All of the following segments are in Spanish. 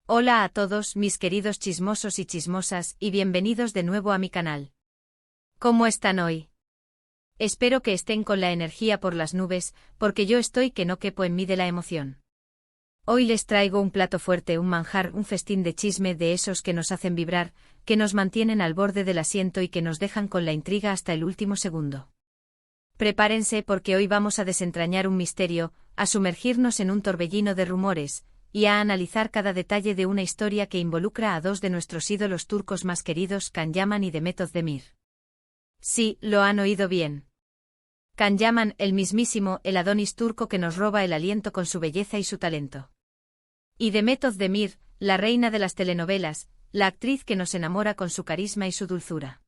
Hola a todos mis queridos chismosos y chismosas y bienvenidos de nuevo a mi canal. ¿Cómo están hoy? Espero que estén con la energía por las nubes, porque yo estoy que no quepo en mí de la emoción. Hoy les traigo un plato fuerte, un manjar, un festín de chisme de esos que nos hacen vibrar, que nos mantienen al borde del asiento y que nos dejan con la intriga hasta el último segundo. Prepárense porque hoy vamos a desentrañar un misterio, a sumergirnos en un torbellino de rumores, y a analizar cada detalle de una historia que involucra a dos de nuestros ídolos turcos más queridos, Can Yaman y Demet Özdemir. Sí, lo han oído bien. Can Yaman, el mismísimo, el Adonis turco que nos roba el aliento con su belleza y su talento. Y Demet Özdemir, la reina de las telenovelas, la actriz que nos enamora con su carisma y su dulzura.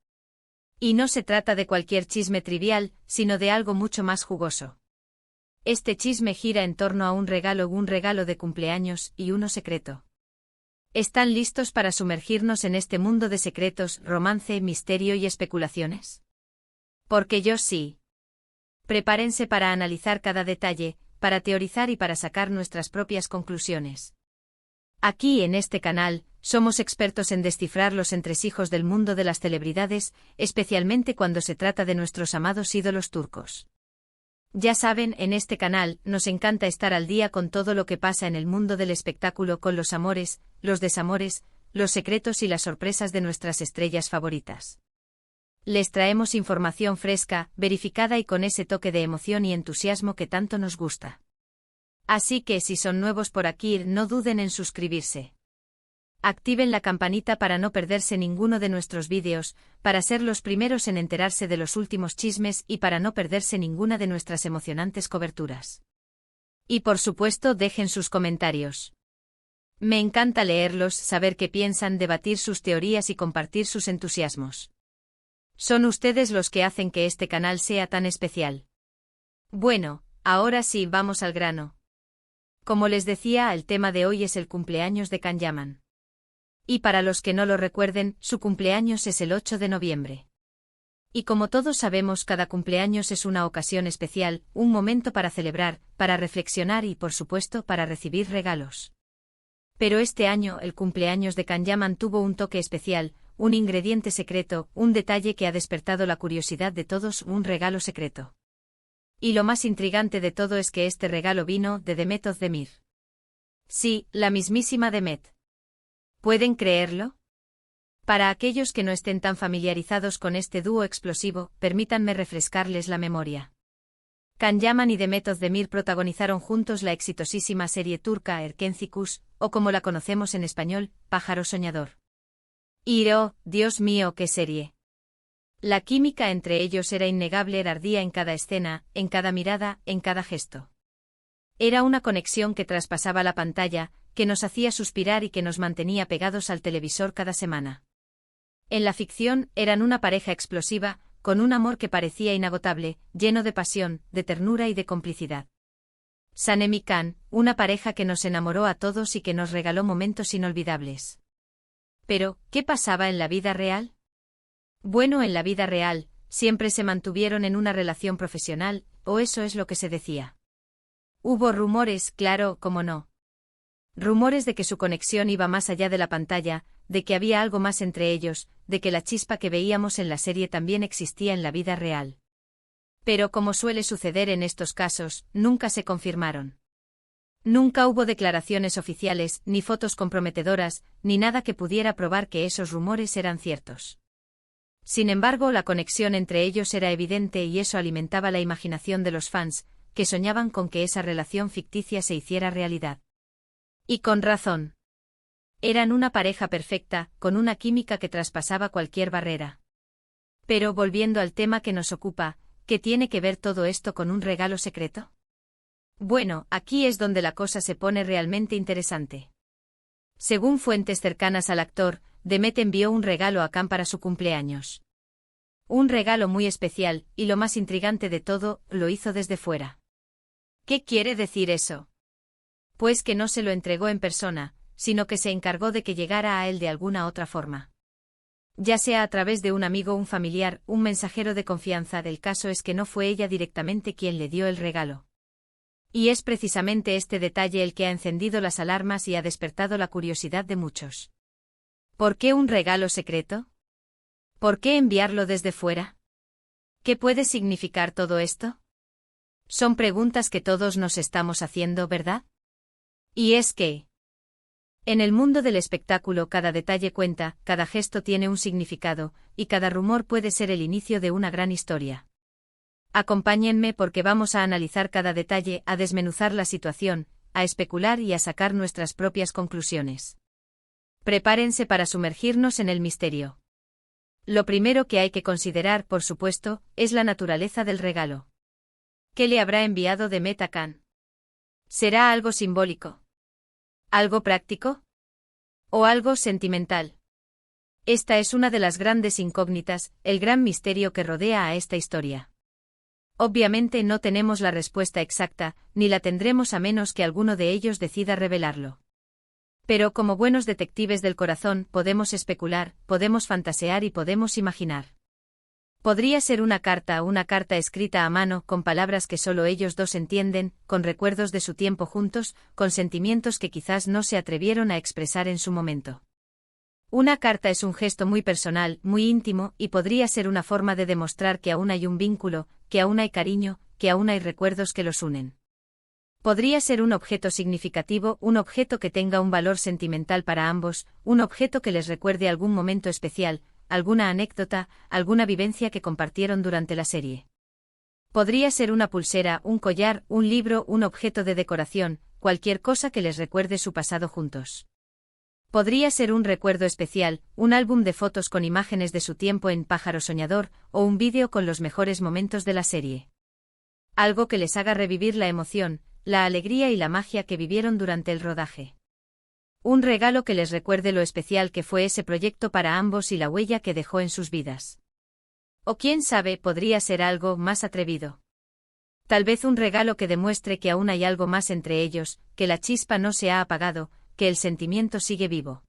Y no se trata de cualquier chisme trivial, sino de algo mucho más jugoso. Este chisme gira en torno a un regalo de cumpleaños y uno secreto. ¿Están listos para sumergirnos en este mundo de secretos, romance, misterio y especulaciones? Porque yo sí. Prepárense para analizar cada detalle, para teorizar y para sacar nuestras propias conclusiones. Aquí en este canal, somos expertos en descifrar los entresijos del mundo de las celebridades, especialmente cuando se trata de nuestros amados ídolos turcos. Ya saben, en este canal, nos encanta estar al día con todo lo que pasa en el mundo del espectáculo, con los amores, los desamores, los secretos y las sorpresas de nuestras estrellas favoritas. Les traemos información fresca, verificada y con ese toque de emoción y entusiasmo que tanto nos gusta. Así que si son nuevos por aquí, no duden en suscribirse. Activen la campanita para no perderse ninguno de nuestros vídeos, para ser los primeros en enterarse de los últimos chismes y para no perderse ninguna de nuestras emocionantes coberturas. Y por supuesto dejen sus comentarios. Me encanta leerlos, saber qué piensan, debatir sus teorías y compartir sus entusiasmos. Son ustedes los que hacen que este canal sea tan especial. Bueno, ahora sí, vamos al grano. Como les decía, el tema de hoy es el cumpleaños de Can Yaman. Y para los que no lo recuerden, su cumpleaños es el 8 de noviembre. Y como todos sabemos, cada cumpleaños es una ocasión especial, un momento para celebrar, para reflexionar y, por supuesto, para recibir regalos. Pero este año, el cumpleaños de Can Yaman tuvo un toque especial, un ingrediente secreto, un detalle que ha despertado la curiosidad de todos, un regalo secreto. Y lo más intrigante de todo es que este regalo vino de Demet Özdemir. Sí, la mismísima Demet. ¿Pueden creerlo? Para aquellos que no estén tan familiarizados con este dúo explosivo, permítanme refrescarles la memoria. Can Yaman y Demet Özdemir protagonizaron juntos la exitosísima serie turca Erkenci Kuş, o como la conocemos en español, Pájaro Soñador. Y oh, Dios mío, qué serie. La química entre ellos era innegable, ardía en cada escena, en cada mirada, en cada gesto. Era una conexión que traspasaba la pantalla, que nos hacía suspirar y que nos mantenía pegados al televisor cada semana. En la ficción, eran una pareja explosiva, con un amor que parecía inagotable, lleno de pasión, de ternura y de complicidad. Sanem y Can, una pareja que nos enamoró a todos y que nos regaló momentos inolvidables. Pero, ¿qué pasaba en la vida real? Bueno, en la vida real, siempre se mantuvieron en una relación profesional, o eso es lo que se decía. Hubo rumores, claro, cómo no. Rumores de que su conexión iba más allá de la pantalla, de que había algo más entre ellos, de que la chispa que veíamos en la serie también existía en la vida real. Pero como suele suceder en estos casos, nunca se confirmaron. Nunca hubo declaraciones oficiales, ni fotos comprometedoras, ni nada que pudiera probar que esos rumores eran ciertos. Sin embargo, la conexión entre ellos era evidente y eso alimentaba la imaginación de los fans, que soñaban con que esa relación ficticia se hiciera realidad. Y con razón. Eran una pareja perfecta, con una química que traspasaba cualquier barrera. Pero volviendo al tema que nos ocupa, ¿qué tiene que ver todo esto con un regalo secreto? Bueno, aquí es donde la cosa se pone realmente interesante. Según fuentes cercanas al actor, Demet envió un regalo a Can para su cumpleaños. Un regalo muy especial, y lo más intrigante de todo, lo hizo desde fuera. ¿Qué quiere decir eso? Pues que no se lo entregó en persona, sino que se encargó de que llegara a él de alguna otra forma. Ya sea a través de un amigo, un familiar, un mensajero de confianza, el caso es que no fue ella directamente quien le dio el regalo. Y es precisamente este detalle el que ha encendido las alarmas y ha despertado la curiosidad de muchos. ¿Por qué un regalo secreto? ¿Por qué enviarlo desde fuera? ¿Qué puede significar todo esto? Son preguntas que todos nos estamos haciendo, ¿verdad? Y es que, en el mundo del espectáculo cada detalle cuenta, cada gesto tiene un significado, y cada rumor puede ser el inicio de una gran historia. Acompáñenme porque vamos a analizar cada detalle, a desmenuzar la situación, a especular y a sacar nuestras propias conclusiones. Prepárense para sumergirnos en el misterio. Lo primero que hay que considerar, por supuesto, es la naturaleza del regalo. ¿Qué le habrá enviado Demet a Khan? ¿Será algo simbólico? ¿Algo práctico? ¿O algo sentimental? Esta es una de las grandes incógnitas, el gran misterio que rodea a esta historia. Obviamente no tenemos la respuesta exacta, ni la tendremos a menos que alguno de ellos decida revelarlo. Pero como buenos detectives del corazón, podemos especular, podemos fantasear y podemos imaginar. Podría ser una carta escrita a mano, con palabras que solo ellos dos entienden, con recuerdos de su tiempo juntos, con sentimientos que quizás no se atrevieron a expresar en su momento. Una carta es un gesto muy personal, muy íntimo, y podría ser una forma de demostrar que aún hay un vínculo, que aún hay cariño, que aún hay recuerdos que los unen. Podría ser un objeto significativo, un objeto que tenga un valor sentimental para ambos, un objeto que les recuerde algún momento especial, alguna anécdota, alguna vivencia que compartieron durante la serie. Podría ser una pulsera, un collar, un libro, un objeto de decoración, cualquier cosa que les recuerde su pasado juntos. Podría ser un recuerdo especial, un álbum de fotos con imágenes de su tiempo en Pájaro Soñador, o un vídeo con los mejores momentos de la serie. Algo que les haga revivir la emoción, la alegría y la magia que vivieron durante el rodaje. Un regalo que les recuerde lo especial que fue ese proyecto para ambos y la huella que dejó en sus vidas. O quién sabe, podría ser algo más atrevido. Tal vez un regalo que demuestre que aún hay algo más entre ellos, que la chispa no se ha apagado, que el sentimiento sigue vivo.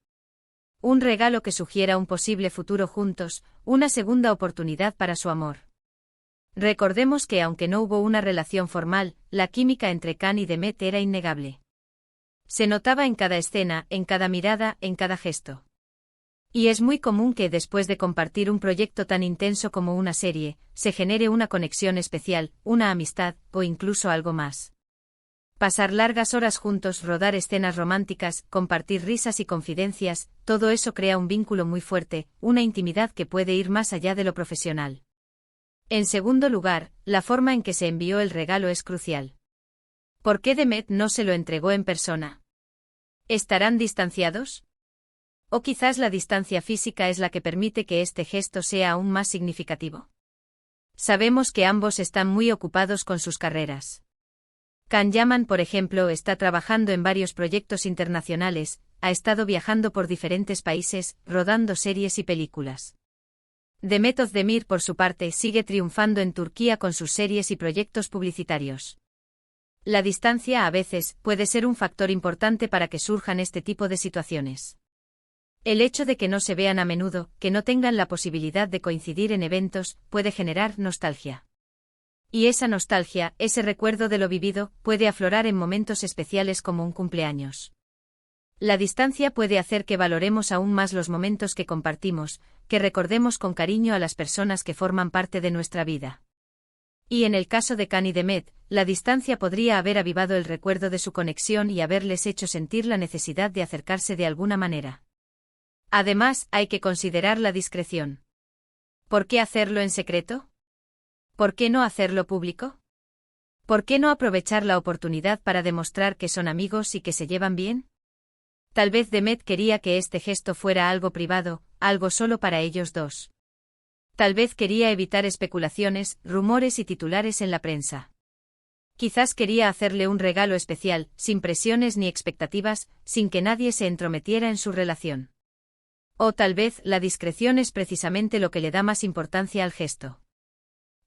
Un regalo que sugiera un posible futuro juntos, una segunda oportunidad para su amor. Recordemos que aunque no hubo una relación formal, la química entre Khan y Demet era innegable. Se notaba en cada escena, en cada mirada, en cada gesto. Y es muy común que después de compartir un proyecto tan intenso como una serie, se genere una conexión especial, una amistad, o incluso algo más. Pasar largas horas juntos, rodar escenas románticas, compartir risas y confidencias, todo eso crea un vínculo muy fuerte, una intimidad que puede ir más allá de lo profesional. En segundo lugar, la forma en que se envió el regalo es crucial. ¿Por qué Demet no se lo entregó en persona? ¿Estarán distanciados? ¿O quizás la distancia física es la que permite que este gesto sea aún más significativo? Sabemos que ambos están muy ocupados con sus carreras. Can Yaman, por ejemplo, está trabajando en varios proyectos internacionales, ha estado viajando por diferentes países, rodando series y películas. Demet Özdemir, por su parte, sigue triunfando en Turquía con sus series y proyectos publicitarios. La distancia a veces puede ser un factor importante para que surjan este tipo de situaciones. El hecho de que no se vean a menudo, que no tengan la posibilidad de coincidir en eventos, puede generar nostalgia. Y esa nostalgia, ese recuerdo de lo vivido, puede aflorar en momentos especiales como un cumpleaños. La distancia puede hacer que valoremos aún más los momentos que compartimos, que recordemos con cariño a las personas que forman parte de nuestra vida. Y en el caso de Khan y Demet, la distancia podría haber avivado el recuerdo de su conexión y haberles hecho sentir la necesidad de acercarse de alguna manera. Además, hay que considerar la discreción. ¿Por qué hacerlo en secreto? ¿Por qué no hacerlo público? ¿Por qué no aprovechar la oportunidad para demostrar que son amigos y que se llevan bien? Tal vez Demet quería que este gesto fuera algo privado, algo solo para ellos dos. Tal vez quería evitar especulaciones, rumores y titulares en la prensa. Quizás quería hacerle un regalo especial, sin presiones ni expectativas, sin que nadie se entrometiera en su relación. O tal vez la discreción es precisamente lo que le da más importancia al gesto.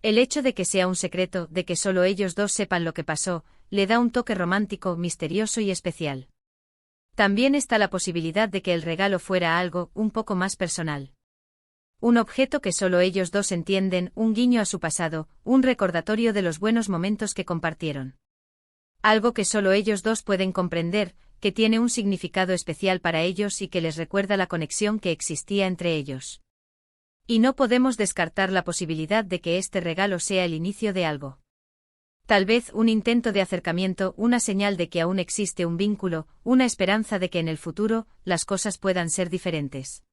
El hecho de que sea un secreto, de que solo ellos dos sepan lo que pasó, le da un toque romántico, misterioso y especial. También está la posibilidad de que el regalo fuera algo un poco más personal. Un objeto que solo ellos dos entienden, un guiño a su pasado, un recordatorio de los buenos momentos que compartieron. Algo que solo ellos dos pueden comprender, que tiene un significado especial para ellos y que les recuerda la conexión que existía entre ellos. Y no podemos descartar la posibilidad de que este regalo sea el inicio de algo. Tal vez un intento de acercamiento, una señal de que aún existe un vínculo, una esperanza de que en el futuro las cosas puedan ser diferentes.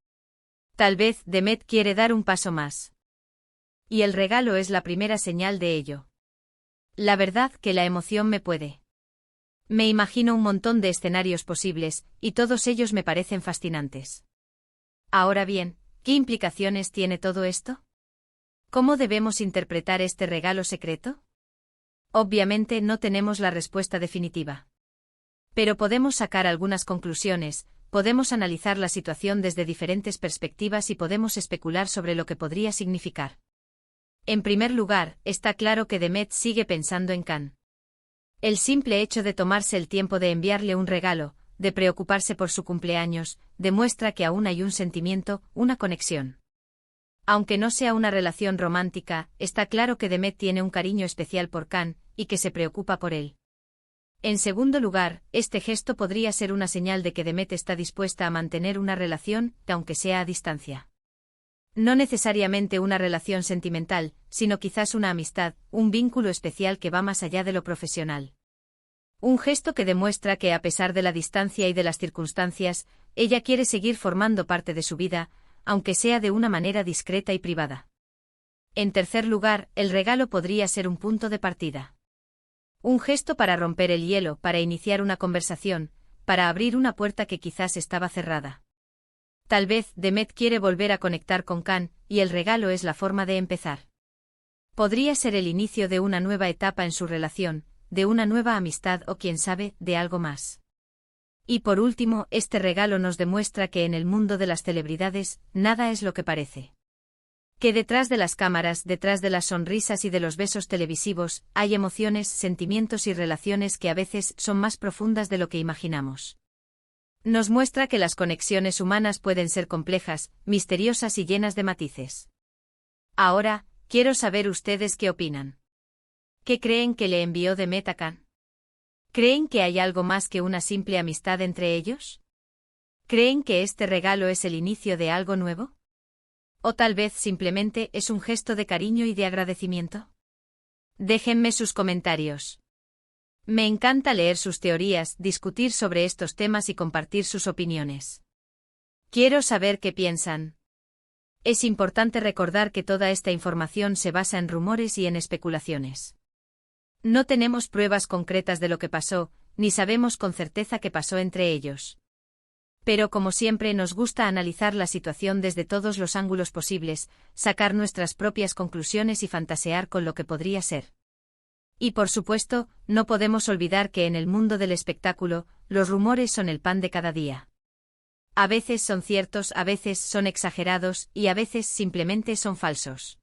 Tal vez Demet quiere dar un paso más. Y el regalo es la primera señal de ello. La verdad que la emoción me puede. Me imagino un montón de escenarios posibles, y todos ellos me parecen fascinantes. Ahora bien, ¿qué implicaciones tiene todo esto? ¿Cómo debemos interpretar este regalo secreto? Obviamente no tenemos la respuesta definitiva. Pero podemos sacar algunas conclusiones, podemos analizar la situación desde diferentes perspectivas y podemos especular sobre lo que podría significar. En primer lugar, está claro que Demet sigue pensando en Can. El simple hecho de tomarse el tiempo de enviarle un regalo, de preocuparse por su cumpleaños, demuestra que aún hay un sentimiento, una conexión. Aunque no sea una relación romántica, está claro que Demet tiene un cariño especial por Can, y que se preocupa por él. En segundo lugar, este gesto podría ser una señal de que Demet está dispuesta a mantener una relación, aunque sea a distancia. No necesariamente una relación sentimental, sino quizás una amistad, un vínculo especial que va más allá de lo profesional. Un gesto que demuestra que a pesar de la distancia y de las circunstancias, ella quiere seguir formando parte de su vida, aunque sea de una manera discreta y privada. En tercer lugar, el regalo podría ser un punto de partida. Un gesto para romper el hielo, para iniciar una conversación, para abrir una puerta que quizás estaba cerrada. Tal vez Demet quiere volver a conectar con Can, y el regalo es la forma de empezar. Podría ser el inicio de una nueva etapa en su relación, de una nueva amistad o quién sabe, de algo más. Y por último, este regalo nos demuestra que en el mundo de las celebridades, nada es lo que parece. Que detrás de las cámaras, detrás de las sonrisas y de los besos televisivos, hay emociones, sentimientos y relaciones que a veces son más profundas de lo que imaginamos. Nos muestra que las conexiones humanas pueden ser complejas, misteriosas y llenas de matices. Ahora, quiero saber ustedes qué opinan. ¿Qué creen que le envió Demet a Can? ¿Creen que hay algo más que una simple amistad entre ellos? ¿Creen que este regalo es el inicio de algo nuevo? ¿O tal vez simplemente es un gesto de cariño y de agradecimiento? Déjenme sus comentarios. Me encanta leer sus teorías, discutir sobre estos temas y compartir sus opiniones. Quiero saber qué piensan. Es importante recordar que toda esta información se basa en rumores y en especulaciones. No tenemos pruebas concretas de lo que pasó, ni sabemos con certeza qué pasó entre ellos. Pero como siempre nos gusta analizar la situación desde todos los ángulos posibles, sacar nuestras propias conclusiones y fantasear con lo que podría ser. Y por supuesto, no podemos olvidar que en el mundo del espectáculo, los rumores son el pan de cada día. A veces son ciertos, a veces son exagerados y a veces simplemente son falsos.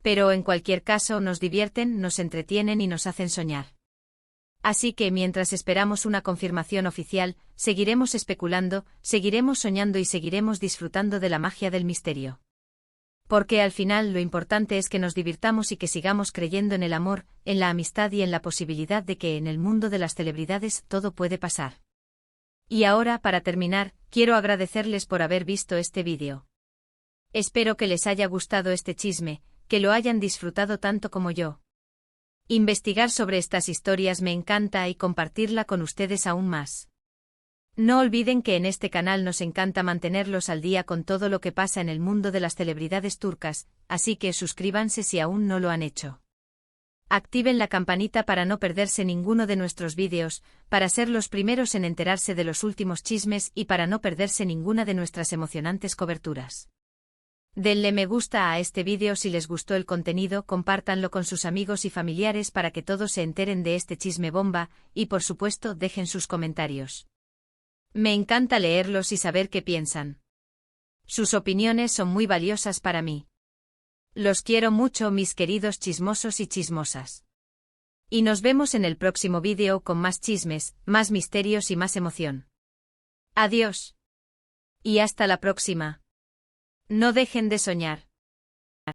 Pero en cualquier caso nos divierten, nos entretienen y nos hacen soñar. Así que mientras esperamos una confirmación oficial, seguiremos especulando, seguiremos soñando y seguiremos disfrutando de la magia del misterio. Porque al final lo importante es que nos divirtamos y que sigamos creyendo en el amor, en la amistad y en la posibilidad de que en el mundo de las celebridades todo puede pasar. Y ahora, para terminar, quiero agradecerles por haber visto este vídeo. Espero que les haya gustado este chisme, que lo hayan disfrutado tanto como yo. Investigar sobre estas historias me encanta y compartirla con ustedes aún más. No olviden que en este canal nos encanta mantenerlos al día con todo lo que pasa en el mundo de las celebridades turcas, así que suscríbanse si aún no lo han hecho. Activen la campanita para no perderse ninguno de nuestros vídeos, para ser los primeros en enterarse de los últimos chismes y para no perderse ninguna de nuestras emocionantes coberturas. Denle me gusta a este vídeo si les gustó el contenido, compártanlo con sus amigos y familiares para que todos se enteren de este chisme bomba, y por supuesto dejen sus comentarios. Me encanta leerlos y saber qué piensan. Sus opiniones son muy valiosas para mí. Los quiero mucho, mis queridos chismosos y chismosas. Y nos vemos en el próximo vídeo con más chismes, más misterios y más emoción. Adiós. Y hasta la próxima. No dejen de soñar.